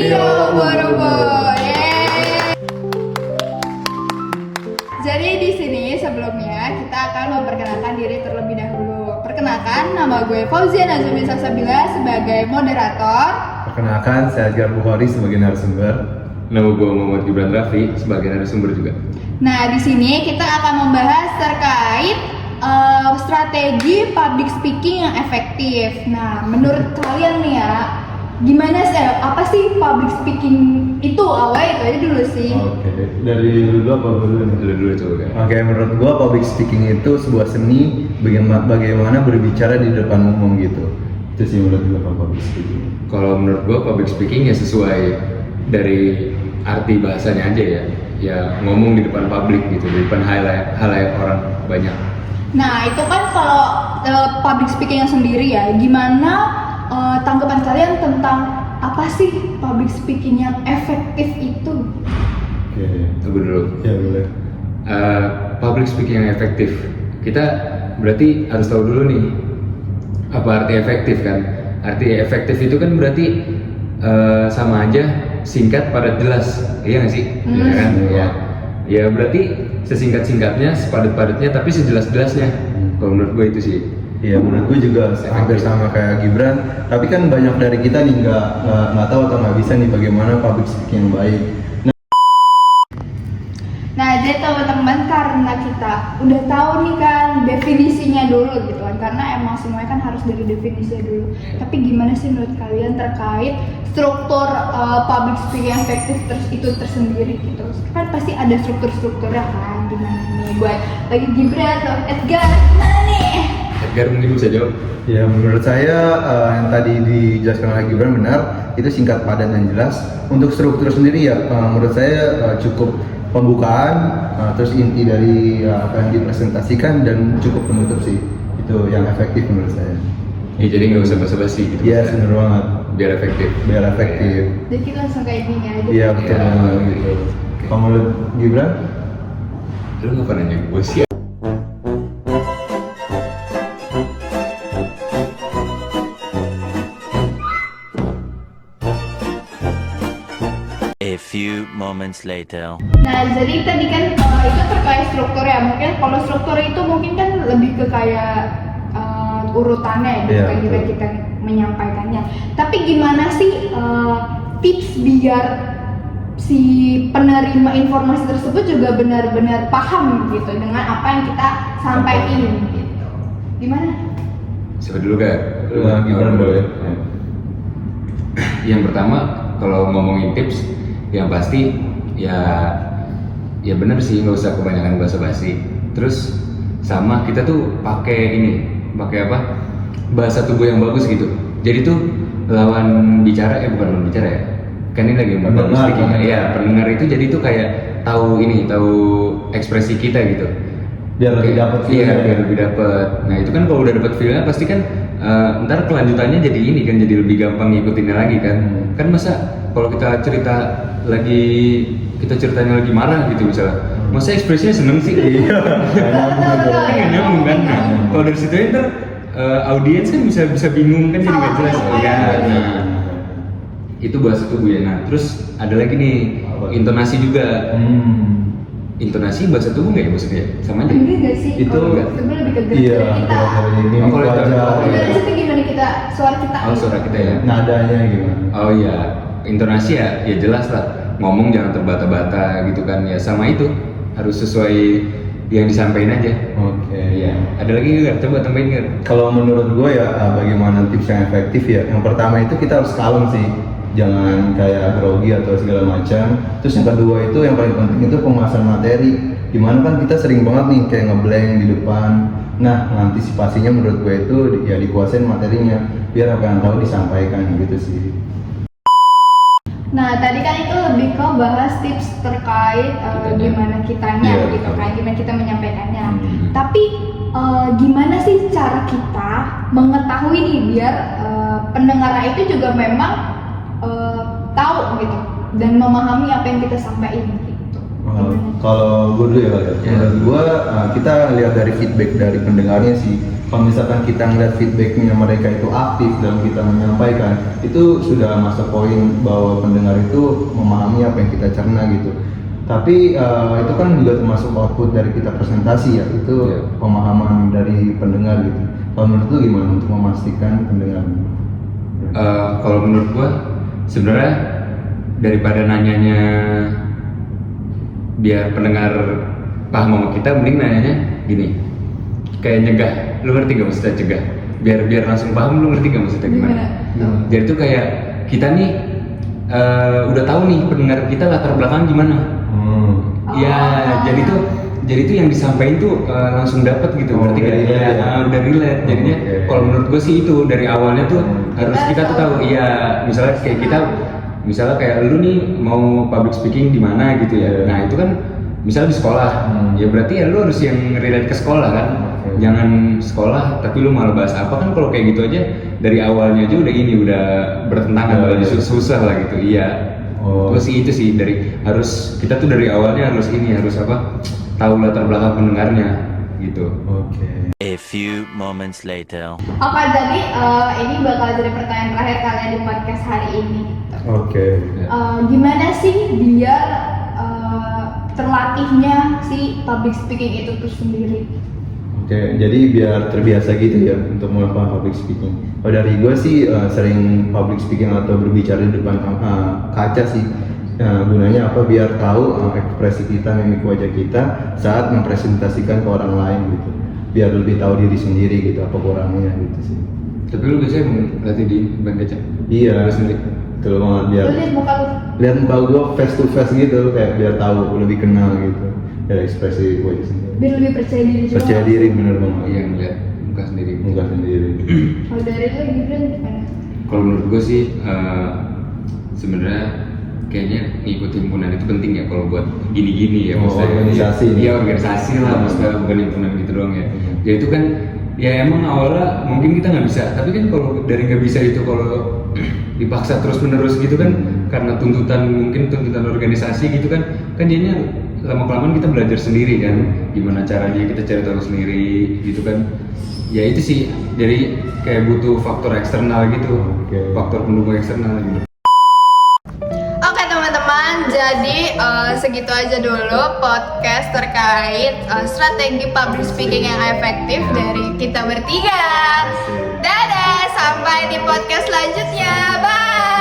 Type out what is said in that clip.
Rio Borobo. Jadi di sini sebelumnya kita akan memperkenalkan diri terlebih dahulu. Perkenalkan, nama gue Fauzia Nazumi Salsabila sebagai moderator. Perkenalkan, saya Edgar Bukhari sebagai narasumber. Nama gue Muhammad Gibran Raffi sebagai narasumber juga. Nah, di sini kita akan membahas terkait strategi public speaking yang efektif. Nah, menurut kalian nih ya, gimana sih? Apa sih public speaking itu? Awalnya itu aja dulu sih. Oke, dari dulu apa dulu nih? Dulu coba kan. Oke, menurut gua public speaking itu sebuah seni bagaimana berbicara di depan umum gitu. Itu sih menurut gua public speaking. Kalau menurut gue public speaking ya sesuai dari arti bahasanya aja ya. Ya ngomong di depan publik gitu, di depan halayak orang banyak. Nah, itu kan kalau public speaking yang sendiri ya, gimana tanggapan kalian tentang apa sih public speaking yang efektif itu? Oke. Tunggu dulu. Ya boleh. Public speaking yang efektif, kita berarti harus tahu dulu nih apa arti efektif kan. Arti efektif itu kan berarti sama aja singkat padat jelas, iya nggak sih? Ya kan? Ya berarti sesingkat-singkatnya, sepadat-padatnya, tapi sejelas-jelasnya. Kalau menurut gue itu sih. Iya, menurut gue juga hampir sama kayak Gibran. Tapi kan banyak dari kita nih nggak tahu atau nggak bisa nih bagaimana public speaking yang baik. Nah, jadi teman-teman, karena kita udah tahu nih kan definisinya dulu gitu kan, karena emang semuanya kan harus dari definisinya dulu. Tapi gimana sih menurut kalian terkait struktur public speaking yang efektif itu tersendiri gitu? Kan pasti ada strukturnya kan, gimana nih buat bagi Gibran atau Edgar, gimana nih? Edgar mungkin bisa jawab. Ya, menurut saya yang tadi dijelaskan oleh Gibran benar, itu singkat, padat, dan jelas. Untuk struktur sendiri ya, menurut saya cukup pembukaan, terus inti dari apa yang dipresentasikan, dan cukup penutup sih. Itu yang efektif menurut saya. Ya jadi nggak usah basa-basi gitu. Iya, benar banget. Biar efektif. Biar efektif. Jadi kita langsung kayak gini aja. Iya, betul Ya. banget gitu. Kalau menurut Gibran? Lu nggak pernah nanya gue sih. A few moments later. Nah, jadi tadi kan itu terkait struktur ya. Mungkin kalau struktur itu mungkin kan lebih ke kayak urutannya gitu Iya, kan betul. kita menyampaikannya. Tapi gimana sih tips biar si penerima informasi tersebut juga benar-benar paham gitu dengan apa yang kita sampaikan gitu. Gimana? Siapa dulu kan? Gibran boleh. Yang pertama, kalau ngomongin tips, yang pasti ya benar sih, nggak usah kebanyakan basa-basi. Terus sama kita tuh pakai apa, bahasa tubuh yang bagus gitu. Jadi tuh lawan bicara, bukan lawan bicara ya, kan ini lagi public speaking ya, pendengar itu jadi tuh kayak tahu ekspresi kita gitu. Biar lebih dapat Iya, feel-nya. biar lebih dapat. Nah itu kan kalau udah dapat feelnya pasti kan ntar kelanjutannya jadi ini kan, jadi lebih gampang ngikutinnya lagi kan. Kan masa kalau kita ceritanya lagi marah gitu misalnya, masa ekspresinya seneng sih? Iya. Kan nggak nyambung kan. Nah, kalau dari situ ntar audiens kan bisa bingung kan, jadi nggak jelas. Ya, nah itu bahasa tubuh ya. Nah terus ada lagi nih intonasi juga. Intonasi bahasa tubuh nggak ya maksudnya? Sama aja. Enggak nggak sih? Itu Kalau sebenarnya lebih ke gerak Iya, kita. dari ini Oh, kalau itu- wajah. Intonasi itu gimana kita suara kita? Oh suara kita ya. Nadanya gimana? Oh iya, intonasi ya jelas lah. Ngomong jangan terbata-bata gitu kan ya, sama itu harus sesuai yang disampaikan aja. Oke. Iya. Ada lagi nggak? Coba tambahin nggak? Kalau menurut gue ya bagaimana tips yang efektif ya. Yang pertama itu kita harus kalem sih. Jangan kayak grogi atau segala macam. Terus yang kedua itu yang paling penting itu pembahasan materi. Dimana kan kita sering banget nih kayak ngeblank di depan. Nah, antisipasinya menurut gue itu ya dikuasain materinya biar apa yang tahu disampaikan gitu sih. Nah, tadi kan itu lebih ke bahas tips terkait gimana kitanya Iya, gitu betul. kan, gimana kita menyampaikannya. Tapi gimana sih cara kita mengetahui nih biar pendengar itu juga memang tahu gitu dan memahami apa yang kita sampaikan gitu. Kalau gue dulu ya, menurut gue kita lihat dari feedback dari pendengarnya sih. Kalau misalkan kita ngeliat feedbacknya mereka itu aktif dalam kita menyampaikan, itu sudah masuk poin bahwa pendengar itu memahami apa yang kita cerna gitu. Tapi itu kan juga termasuk output dari kita presentasi ya, itu pemahaman dari pendengar gitu. Kalau menurut lu gimana untuk memastikan pendengar? Kalau menurut gua sebenarnya daripada nanyanya biar pendengar paham sama kita, mending nanyanya gini, kayak nyegah. Lu ngerti gak maksudnya cegah? Biar langsung paham, lu ngerti gak maksudnya gimana? Jadi tuh kayak kita nih udah tahu nih pendengar kita latar belakang gimana. Jadi tuh yang disampaikan tuh langsung dapat gitu, berarti kan udah relate. Jadinya kalau menurut gue sih itu dari awalnya tuh harus kita tuh tahu. Iya, misalnya kayak kita, misalnya kayak lu nih mau public speaking di mana gitu ya. Nah itu kan misalnya di sekolah, ya berarti ya lu harus yang relate ke sekolah kan. Jangan sekolah tapi lu malah bahas apa, kan kalau kayak gitu aja dari awalnya aja udah bertentangan, susah lah gitu. Iya. Terus sih itu sih dari harus kita tuh dari awalnya harus apa, tahu latar belakang pendengarnya gitu. A few moments later. Oke, jadi ini bakal jadi pertanyaan terakhir kalian di podcast hari ini. Gimana sih biar terlatihnya si public speaking itu tuh sendiri? Jadi biar terbiasa gitu ya untuk melakukan public speaking. Kalau dari gue sih sering public speaking atau berbicara di depan kaca sih. Gunanya apa? Biar tahu ekspresi kita, mimik wajah kita saat mempresentasikan ke orang lain gitu. Biar lebih tahu diri sendiri gitu, apa kurangnya gitu sih. Tapi lu biasanya berarti di depan kaca? Iya. Sendiri. Betul banget, biar lihat muka gue face to face gitu, kayak biar tahu lebih kenal gitu dari ekspresi wajah sendiri. Biar lebih percaya diri juga. Percaya diri bener banget. Iya, ngeliat muka sendiri. Kalau dari lu Gibran gimana? Kalau menurut gue sih sebenarnya kayaknya ngikut himpunan itu penting ya kalau buat gini-gini ya, maksudnya organisasi. Iya, organisasi lah, maksudnya bukan himpunan gitu doang ya. Ya itu kan ya emang awalnya mungkin kita nggak bisa, tapi kan kalau dari nggak bisa itu kalau dipaksa terus menerus gitu kan, karena tuntutan organisasi gitu kan jadinya lama kelamaan kita belajar sendiri kan, gimana caranya kita cari tahu sendiri gitu kan. Ya itu sih, jadi kayak butuh faktor eksternal gitu, faktor pendukung eksternal gitu. Oke teman-teman, jadi segitu aja dulu podcast terkait strategi public speaking yang efektif dari kita bertiga. Dadah, sampai di podcast selanjutnya. Bye.